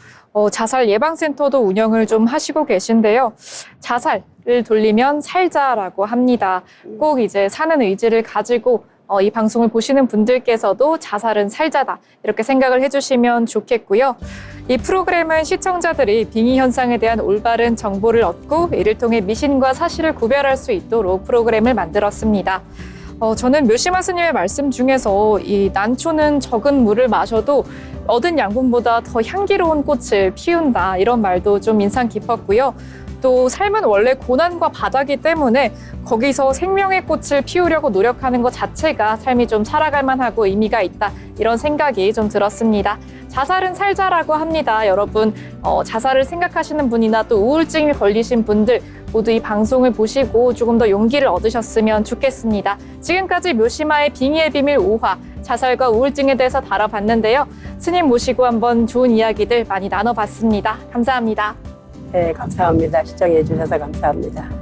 자살 예방센터도 운영을 좀 하시고 계신데요. 자살을 돌리면 살자라고 합니다. 꼭 이제 사는 의지를 가지고 이 방송을 보시는 분들께서도 자살은 살자다 이렇게 생각을 해주시면 좋겠고요. 이 프로그램은 시청자들이 빙의 현상에 대한 올바른 정보를 얻고 이를 통해 미신과 사실을 구별할 수 있도록 프로그램을 만들었습니다. 저는 묘시마 스님의 말씀 중에서 이 난초는 적은 물을 마셔도 얻은 양분보다 더 향기로운 꽃을 피운다 이런 말도 좀 인상 깊었고요. 또 삶은 원래 고난과 바다기 때문에 거기서 생명의 꽃을 피우려고 노력하는 것 자체가 삶이 좀 살아갈 만하고 의미가 있다 이런 생각이 좀 들었습니다. 자살은 살자라고 합니다. 여러분 자살을 생각하시는 분이나 또 우울증이 걸리신 분들 모두 이 방송을 보시고 조금 더 용기를 얻으셨으면 좋겠습니다. 지금까지 묘시마의 빙의의 비밀 5화 자살과 우울증에 대해서 다뤄봤는데요. 스님 모시고 한번 좋은 이야기들 많이 나눠봤습니다. 감사합니다. 네, 감사합니다. 시청해 주셔서 감사합니다.